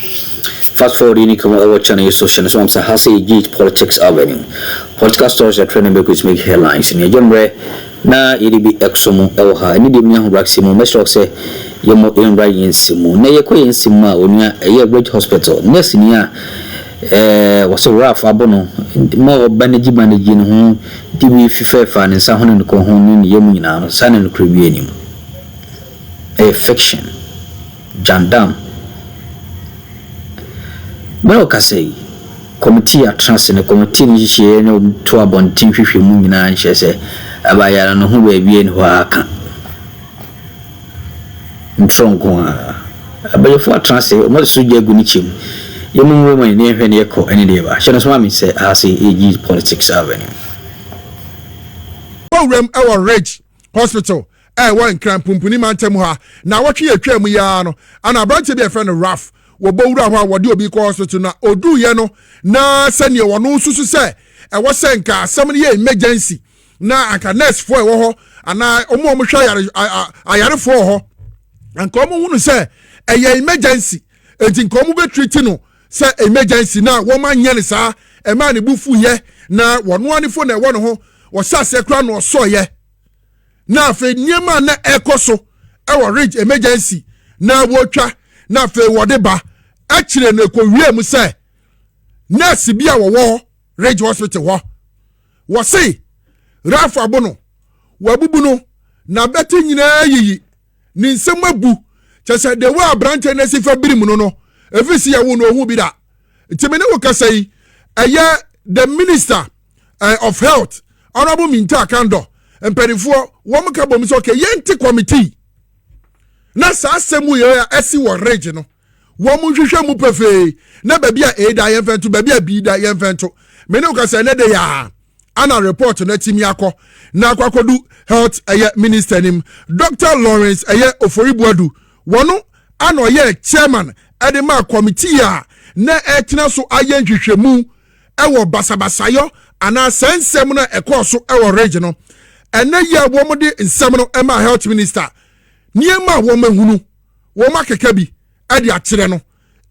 Fast forward in our channel social so I'm saying how say G Politics Avenue. Political stories are trending because make headlines in Jombre na EDB exomo elha any dem nya maximum me shock say yemo enra yensimu na yekọ yensimu a onua eye Bridge Hospital nurse ni a was rough abono more banage no ho dibi fifefa ne nsa hono ne ko ho ni yemu nyina no sa ne no krebi anim a fiction jandam Mero kasei committee atrans ne committee ni hihie ne to abontin hwehwe mu nyina nche se abayara no ho baabie ne ho aka ntronko abayefo atrans o mo so jagu ni chim yemu wo man ne hwe ne yeko ene de ba hye no so ma me se ase AG Politics Avenue Bawumia our Reg Hospital wa nkran pumpuni mantem ha na wotwe atwa mu ya no ana branch bi e friend Raf wo bowura ho a wode obi ko hospital na odu ye no na sane wono susu se e wo senka asem ne emergency na aka nurse for e wo ho ana omo hwa ayare for ho anka omo hunu se e emergency enti nka omo be treat no se emergency na wo ma nya ne sa e ma ne bufu ye na wono anifo na e wo no ho wo sase kra no so ye na fe niema na ekoso e wo Reg emergency na wo twa na fe wode ba akire na ko wiem se nurse bia wo Reg Hospital ho wo se Rafa abono wabubu no na beti nyina yiyi ni nsem abu chese de wa branch na sifa birim no efisi ya wo no hu bi da ntimene wo kasai eye the minister of health honorable Minta Kando emperifo wo mka bom so ke yenti committee na sa asemu ye esi wo Reg no wo mu hwehwe mu pefe na babia da yemfento babia bi da yemfento mene wo kasai ne de ya ana report na timi akọ na akwakodu health minister nim Dr. Lawrence Oforibuadu wono ano ye chairman edema committee a na etina so aye nhwehwemu ewo basabasayo ana sensem na ekoso ewo Reg no ene ye wo mo de nsem no ema health minister niema wo mahunu wo makeka bi ade akire no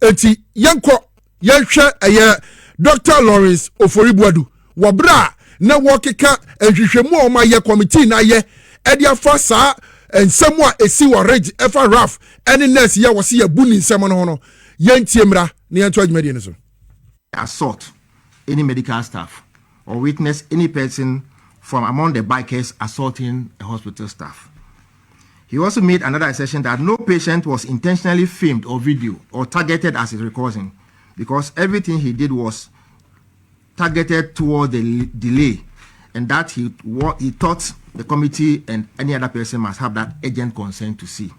enti yenko yenhwe Dr. Lawrence Oforibuadu wo bra na wokeka ehwehwemu o ma ye committee na ye ede afa sa ensemu a esi wo Reg efa Raf ene nurse ye wo se ya bu ni nsemu no no ye ntiemra ne yanto adwumade ne so assault any medical staff or witness any person from among the bikers assaulting a hospital staff. He also made another assertion that no patient was intentionally filmed or video or targeted as a recording because everything he did was targeted toward the delay, and that he thought the committee and any other person must have that urgent concern to see.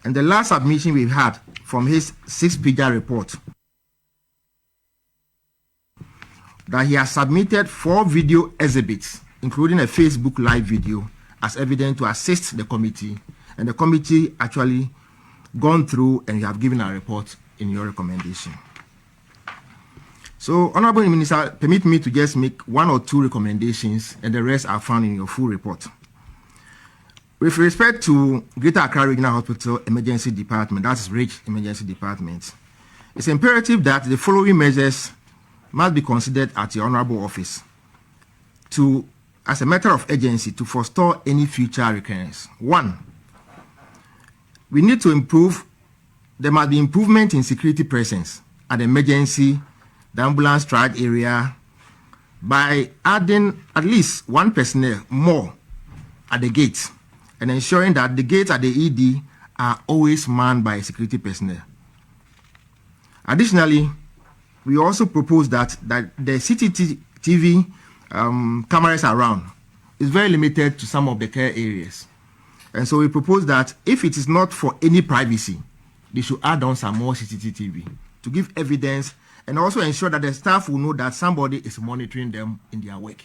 And the last submission we've had from his 6-page report that he has submitted 4 video exhibits, including a Facebook live video, as evidence to assist the committee, and the committee actually gone through and you have given a report in your recommendation. So, Honorable Minister, permit me to just make 1 or 2 recommendations, and the rest are found in your full report. With respect to Greater Accra Regional Hospital Emergency Department, that's Reg Emergency Department, it's imperative that the following measures must be considered at the Honorable Office as a matter of urgency to forestall any future recurrence. 1, we need to there must be improvement in security presence at the emergency, the ambulance triage area, by adding at least 1 personnel more at the gate and ensuring that the gates at the ED are always manned by security personnel. Additionally, we also propose that the CCTV cameras around is very limited to some of the care areas. And so we propose that if it is not for any privacy, they should add on some more CCTV to give evidence and also ensure that the staff will know that somebody is monitoring them in their work.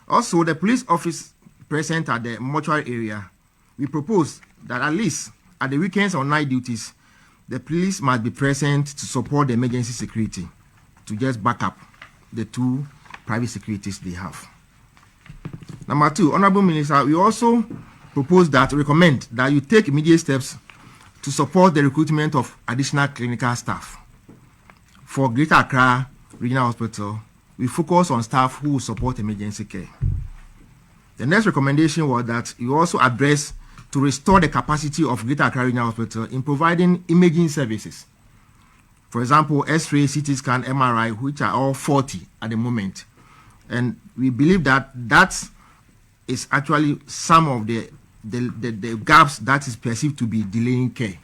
Also, the police office present at the mortuary area, we propose that at least at the weekends or night duties, the police must be present to support the emergency security, to just back up the 2 private securities they have. Number 2, Honorable Minister, we also recommend that you take immediate steps to support the recruitment of additional clinical staff for Greater Accra Regional Hospital, we focus on staff who support emergency care. The next recommendation was that you also address to restore the capacity of Greater Accra Regional Hospital in providing imaging services. For example, X-ray, CT scan, MRI, which are all 40 at the moment. And we believe that that is actually some of the gaps that is perceived to be delaying care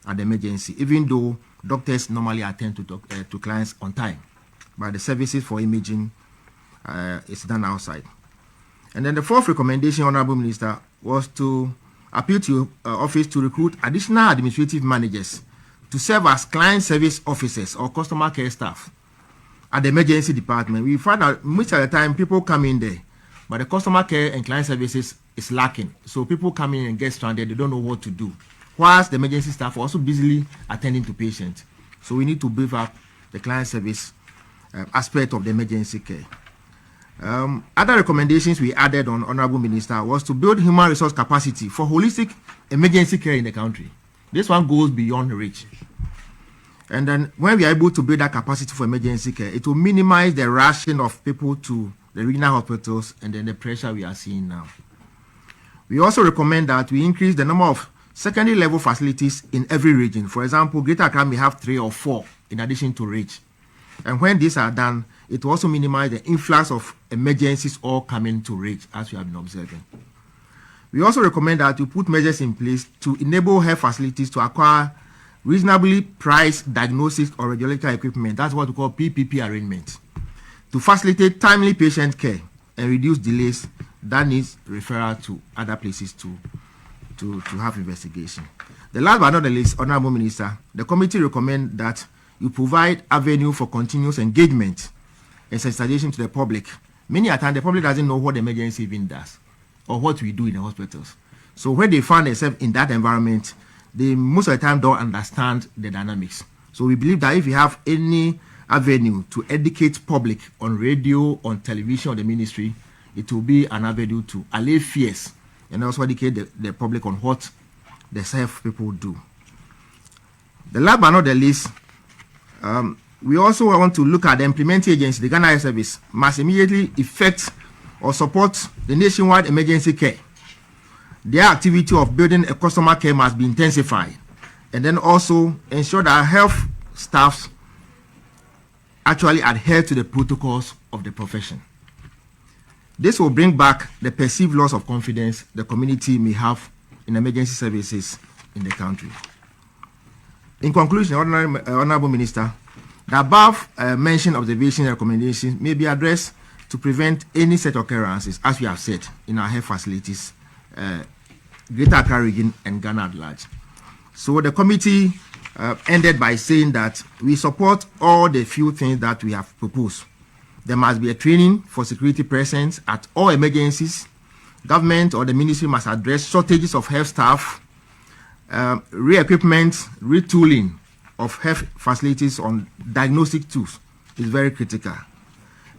at the emergency, even though doctors normally attend to clients on time. But the services for imaging is done outside. And then the fourth recommendation, Honorable Minister, was to appeal to your office to recruit additional administrative managers to serve as client service officers or customer care staff at the emergency department. We find that most of the time people come in there, but the customer care and client services is lacking. So people come in and get stranded, they don't know what to do. Whilst the emergency staff are also busily attending to patients. So we need to beef up the client service aspect of the emergency care. Other recommendations we added on Honorable Minister was to build human resource capacity for holistic emergency care in the country. This one goes beyond reach. And then when we are able to build that capacity for emergency care, it will minimize the rushing of people to the regional hospitals and then the pressure we are seeing now. We also recommend that we increase the number of secondary level facilities in every region. For example, Greater Accra may have 3 or 4 in addition to reach. And when these are done, it will also minimize the influx of emergencies all coming to reach, as we have been observing. We also recommend that we put measures in place to enable health facilities to acquire reasonably priced diagnosis or radiological equipment. That's what we call PPP arrangements, to facilitate timely patient care and reduce delays that needs referral to other places to have investigation. The last but not the least, Honorable Minister, the committee recommend that you provide avenue for continuous engagement and sensitization to the public. Many times the public doesn't know what the emergency even does or what we do in the hospitals. So when they find themselves in that environment, they most of the time don't understand the dynamics. So we believe that if you have any avenue to educate public on radio, on television, or the ministry, it will be an avenue to allay fears and also educate the public on what the safe people do. The last but not the least, we also want to look at the implementing agency, the Ghana Health Service, must immediately effect or support the nationwide emergency care. Their activity of building a customer care must be intensified, and then also ensure that health staffs actually adhere to the protocols of the profession. This will bring back the perceived loss of confidence the community may have in emergency services in the country. In conclusion, Honorable Minister, the above mentioned observations and recommendations may be addressed to prevent any set occurrences, as we have said, in our health facilities, Greater Accra region and Ghana at large. So the committee ended by saying that we support all the few things that we have proposed. There must be a training for security presence at all emergencies. Government or the ministry must address shortages of health staff, re-equipment, retooling of health facilities on diagnostic tools is very critical.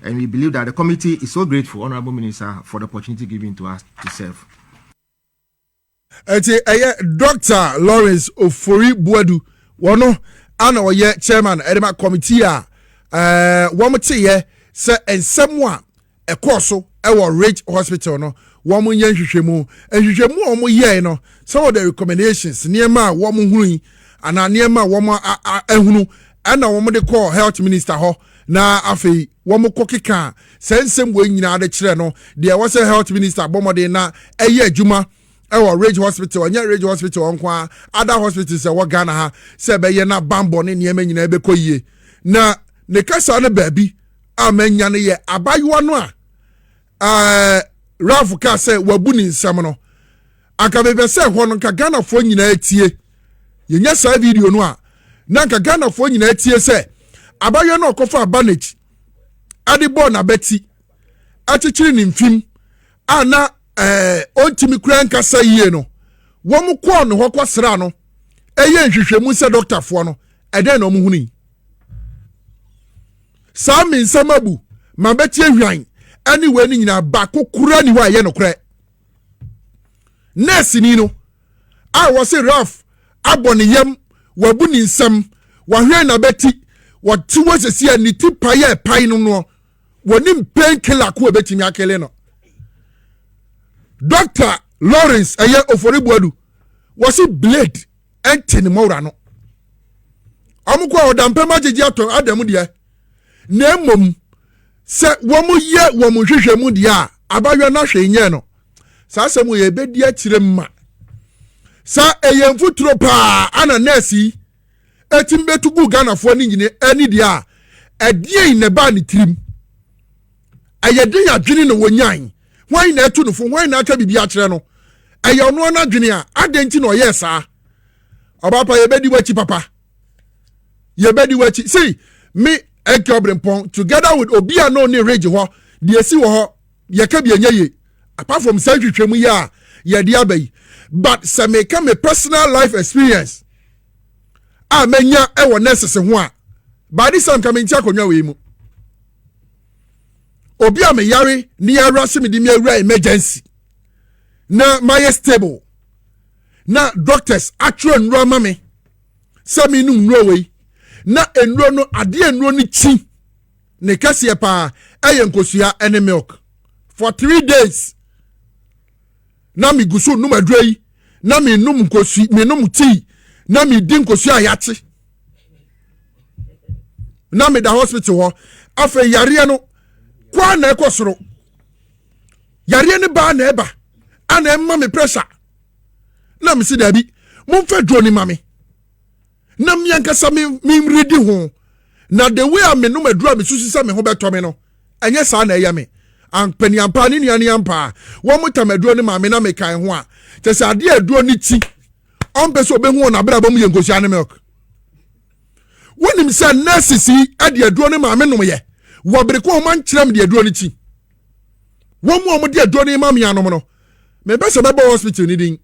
And we believe that the committee is so grateful, Honorable Minister, for the opportunity given to us to serve. Dr. Lawrence Ofori Buadu, one ana oye chairman edema committee se ensemwa ekoso ewo Ridge Hospital no wo mo yen hwehwemu o mo ye no some of the recommendations niema wo mo hunu ana niema wo mo ehunu ana wo mo de call health minister ho na afei wo mo kokeka sensem wo nyina de kire no de wo se health minister bomode na eye adwuma ewo Ridge Hospital anya Ridge Hospital onkwa other hospitals e wo Ghana ha se be ye na bambo ne niema nyina be koyie na ne kasa ne baabi amanya ne ye abayiwa no a Rafu ka se wabu ni nsam no aka bebe se ho no ka Ghana fo nyina atie yenya sa video no a na ka Ghana fo nyina atie se abayiwa no okofa abanage ade bo na beti achichiri ni mfim ana ontimi kura nkasa yie no wo mu ko no hɔ kwasra no eye nhwehwemu se doctor fo no eden no mu huni Sami nsamabu mabeti ehwan anyway ni nyina ba kokura ni wa ye no kure nurse ni no a wo se Raf aboniyam wabu ni nsam wa hwe na beti what two was a see ni ti paye pine no wonim painkiller ko ebetimi akele no Dr. Lawrence eye Oforibuadu was it blade enti ni mora no amukwa odampe magigi aton adamu de na emom se womu ye womu hwehwe mu de a abayo na hwe nye no sa asemu ye bedi akire mma sa eyemfu turo pa ana nurse etimbetu gu Ghana fo ni nyine ani de a edie ne ba ni tirim ayede ya dwene no wonyan wan na etu no fo wan na aka bibi akire no ayo no na dwene a adenti no ye sa obapa ye bedi wachi papa ye bedi wachi see me Ekyobrenpon together with Obia no ne rage ho de esi wo ho ye ka bi enye apart from say twetwemu ya ye de abai but say me ka me personal life experience amenya e wo necessary ho a by this time coming akonwa we mu Obia me yare ni yara se me di me awura emergency na my stable na doctors actual nro mame say me num nro we na enro no ade enro ni chi ne kase pa ayenkosua ene milk for 3 days na mi gusu num adrei na mi num nkosu mi num tea na mi din nkosu ayate na mi da hospital ho afa yare no kwa na ekosoro yare ne ba na eba ana emma me pressure na mi si dabi mo fa drone mame na miankasa mi ready ho na the way am no madura me susu sa me ho beto me no enye sa na eya me ampani ampa ni nuani ampa wo mutamaduro ni maame na me kan ho a te se ade aduro ni ti on be so be hu na bra ba mu yenkosia ne milk wonim se nurses yi ade aduro ni maame no ye wo bere ko man kyerem de aduro ni ti wo mu de aduro ni maame anom no me be se be hospital ni din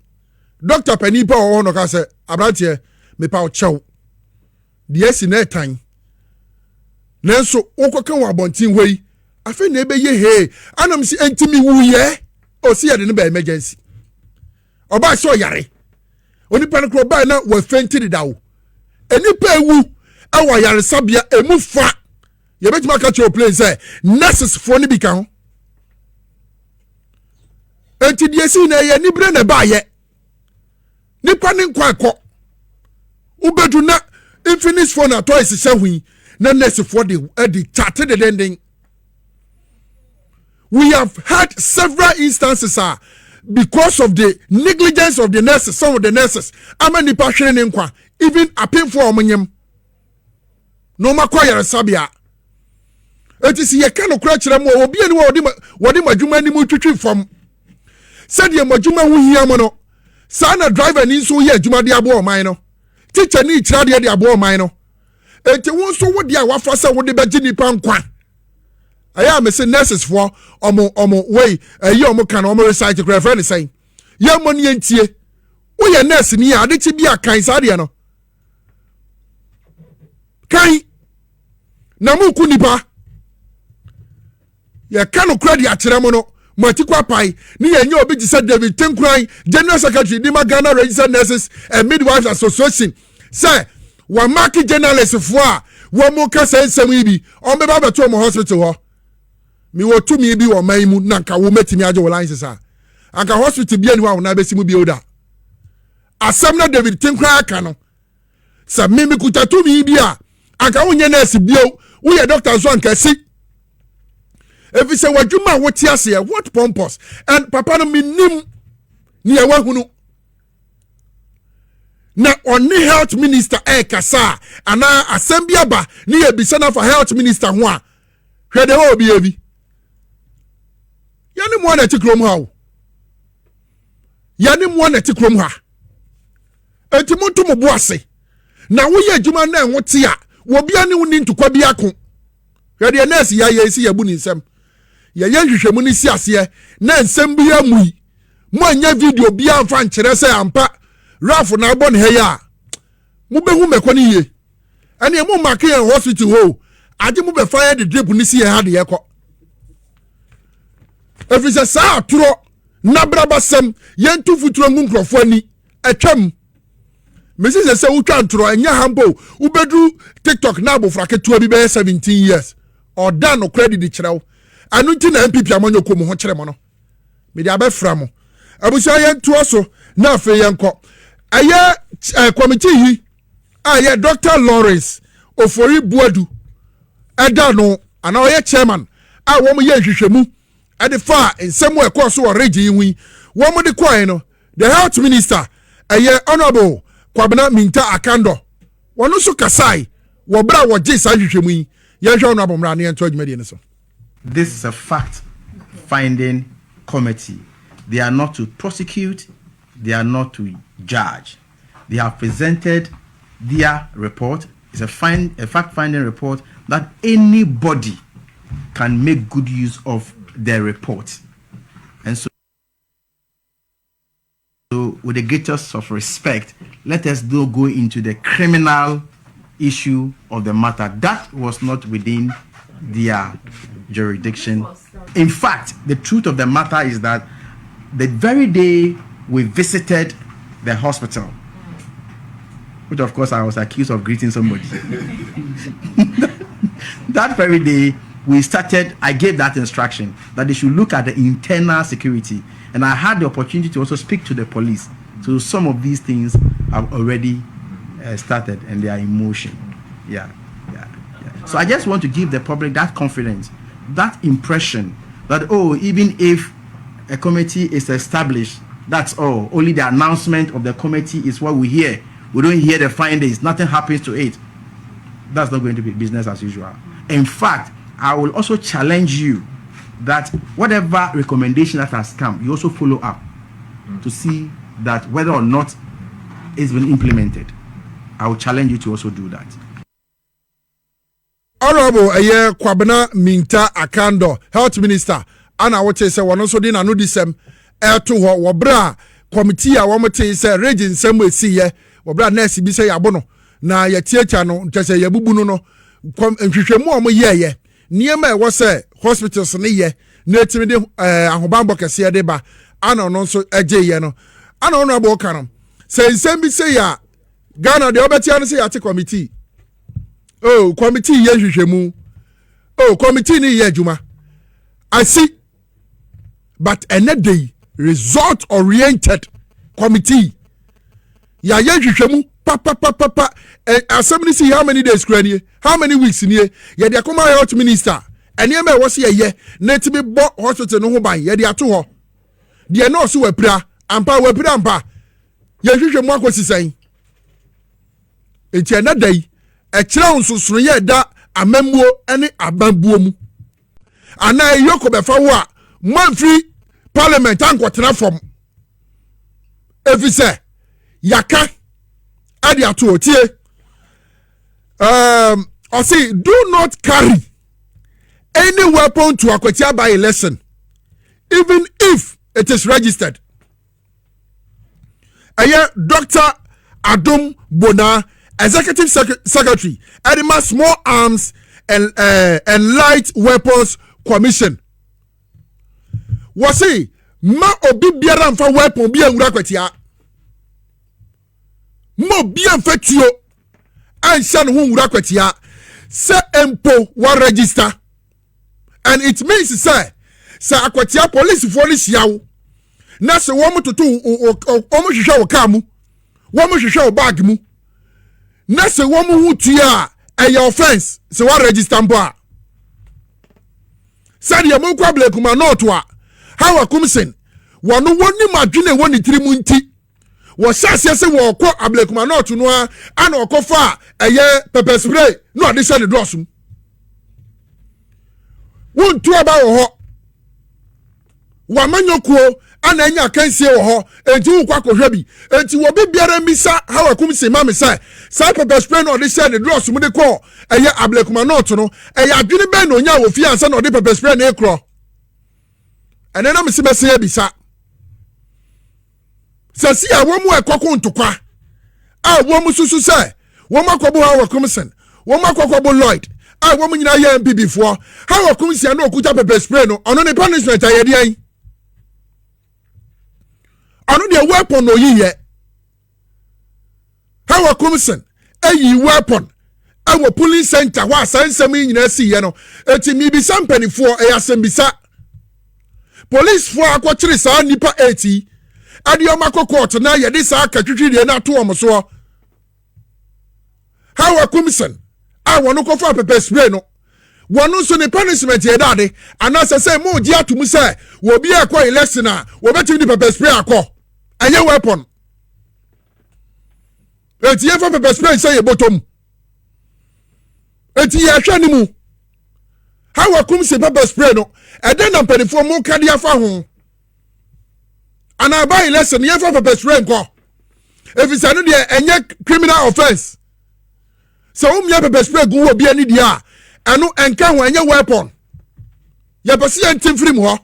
doctor pani pa o no ka se abrantie me pa o chew de esi na etan nanso okokan wa bontin hoi afi na ebe ye he anam si entimi wuye o si yade ne ba emergency oba so yare oni pan kro ba na wa fenti de dawo enipa ewu awa yare sabia emu fa ye betima ka cho play say nurses fo ni bi ka ho enti de esi na ye ni bre na ba ye nipa ni nkwa akọ ubedu na infinite phone atoy se hwi na nurse for the chat the ending. We have had several instances because of the negligence of the nurses, some of the nurses amani passion in kwa even appeal for omanyem no makwaya sabia it is ye kan okra kire mo obi ani wodi madwuma ni mu twitwi fam said ye madwuma hu hia mo no sana driver ni so ye adwuma de abo oman no teacher ni kira de abo oman no enti won so wodi a wafa se wodi beji nipa nkwa aya me say nurses for omo way ayi omo kan omo recite kra friend say ye mo ni entie wo ye nurse ni ade chi bia kan sa de no kai na mu ku nipa ye kan okra de akire mo no Matikwa pai ni yenye obi ji said David Tenkran General Secretary di Ghana Registered Nurses and Midwives Association say wa market journalist fo a wo mo ka say nsem ibi on be ba beto mo hospital ho mi wo tumi bi wo man mu na nka wo metimi age wo line sesa anka hospital bi ani wa na besi mu bi oda asem na David Tenkran aka no sa mi kuta tumi bi a anka wo nye nurse bio wo ye doctor so anka si if you say what you man what you say what pompous and papa no minim ni ewa hunu na oni health minister kasa ana assembly aba ni ebisa na for health minister ho a hwede ho obi ebi yani mo na tikrom ha yani mo na tikrom ha enti muntu mo boase na wo ye adwuma na enwote a wo bia ne woni ntukwa bi ako hwede nurse ya ye si yabu ni nsem ye hwehwemu ni si ase na nsem bi amui mo anya video bi amfa nkyere se ampa rafu na abon he ya mo behu mekoni ye ene mo make en hospital ho age mo be fire the drip ni si ye ha de ye ko efise sa aturo na braba sem ye ntu futuro ngu nkrofo ani atwam Mrs. say utwa ntro enya hambo ubedru TikTok na abofra ketua bi be 17 years or dan no credit di kyerɛw anu nti na MPP amanyo ko mu ho kyerɛ mo no me dia be fra mo abusia ye nto so na afa ye nkɔ aye committee yi aye Dr. Lawrence Ofori Buadu ɛda no ana ɔyɛ chairman a wɔn yɛ nhwehwɛmu ɛde fa nsɛm wɔ ɛkɔ so wɔ region yi wɔn de kɔɛ no the health minister ɛyɛ honorable Kwabena Minta Akando wɔn so kasai wɔ bra wɔ gye saa nhwehwɛmu yi yɛhwɛ honorable mra ne yɛnto adwumadi ne so. This is a fact-finding committee. They are not to prosecute, they are not to judge. They have presented their report. It's a fact-finding report that anybody can make good use of their report. And so with the greatest of respect, let us not go into the criminal issue of the matter. That was not within their jurisdiction. In fact, the truth of the matter is that the very day we visited the hospital, which of course I was accused of greeting somebody, that very day I gave that instruction that they should look at the internal security, and I had the opportunity to also speak to the police. So some of these things have already started and they are in motion. Yeah. So I just want to give the public that confidence, that impression that, even if a committee is established, that's all. Only the announcement of the committee is what we hear. We don't hear the findings. Nothing happens to it. That's not going to be business as usual. In fact, I will also challenge you that whatever recommendation that has come, you also follow up to see that whether or not it's been implemented. I will challenge you to also do that. Honorable Kwabena Minta Akando, Health Minister, ana wote se wono so di na no disem to ho wo bra committee a wo mte se region sem esi ye wo bra nurse bi se yabo no na ye tietia no ntese ye bubu no nhwehwemu o mo ye niema e wo se hospitals ne ye na etimi de ahobambo kese de ba ana no so eje ye no ana honorable kanom se nsem bi se ya Ghana de obetia no se ya te committee. Oh, committee ye nhwehwemu. Oh, committee ni ye adwuma. I see. But another result oriented committee. Ya ye nhwehwemu pa. Assembly see how many days krani? How many weeks in here? Ya de akoma health minister. Ene me wo se ye na ti be bo hospital no ho ban. Ya de ato ho. De no so wapira, ampa wapira ampa. Ye nhwehwemu akosi san. Enti another a chrown so ye da amambuo ene abambuo mu ana yoko befa wo a manfri parliament ankotena fom efise yaka ade ato otie I say do not carry any weapon to Akwatia by election even if it is registered. Aye Dr. Addo Bona, Executive Secretary, Edema Small Arms and Light Weapons Commission. Was he ma obi biara mfa weapon bi anwura kwatia. Mo bi amfa tuo ansha no ho nwura kwatia. Se empo wa register. And it means say Akwatia police for this yawo. Na se wo mo toto o mo hwehwe wo ka mu. Wo mo hwehwe wo bag mu. Na se wo mu hutua your offense se wa register mpo a said ya mo kwa blekuma not wa how akumsen wono woni madwene woni tirimu nti wo hyase se wo kɔ ablekuma not no a ana okofa pepper spray no ade se ne dosum wontu aba wo ho wa manyokuo ana anya kansie wo ho enti wo kwa kohwa bi enti wo bibiara misa how akumsen ma me say sa pepper spray no ade se ne dosum de kɔ ablekuma not no adwene ben no nya wo fi ansa no de pepper spray na ekro ene na me se bese ya bisa sasi a wo mu ekoko ntokwa a wo mu susu se wo makobo ha wo komisen wo makobo Lloyd a wo mu nyina ye MPP fo ha wo komisen na okuta pepper spray no ono ne punishment ayede an ono de weapon no yiye ha How Akumsen a weapon our police center wa sansam nyina si ye no eti mi bi sampani fo e asembisa police fo akwotire sa nipa 80 adioma court na ye de sa akatwitwire na to omso how Akumsen a wono ko fa pepper spray no wono so ne punishment ye dade anasa say mo di atum say wo bi akọ election a wo betimi di pepper spray akọ anye weapon eti ye fa pepper spray say ye bottom eti ye hwa ni mu how Akumsen pepper spray no e den na penifo mo kade afa ho ana buy election ye fa pepper spray nko if say no de enye criminal offense so umya pepper spray gu wo bi ani dia anu enka ho enye weapon ye pese ye ntim free mu ho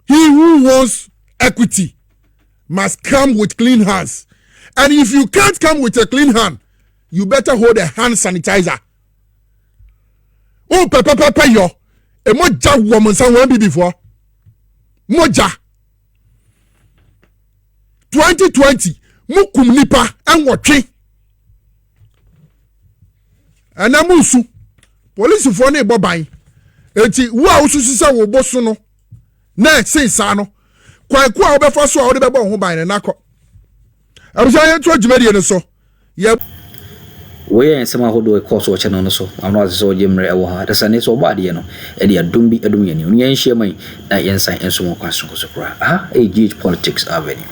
he who wants equity must come with clean hands. And if you can't come with a clean hand, you better hold a hand sanitizer. Oh, papa, yo. A moja woman, someone be before. Moja. 2020. Mukum nipa and watching. And amusu. Police for ne bobai. Eti, wa ususisa wo bosuno. Ne, say sano. Kwa obefa so a ode bebo ho ban ne nako. Abusaya to adwumadi ne so. Ye we en sama hodo e course wo channel no so. Amno aso jemre e wo ha. Da sane so ba de no. E de adom bi adom yani. Oni en hye man na yensan enso mo kwaso so kra. Ah, GH Politics Avenue.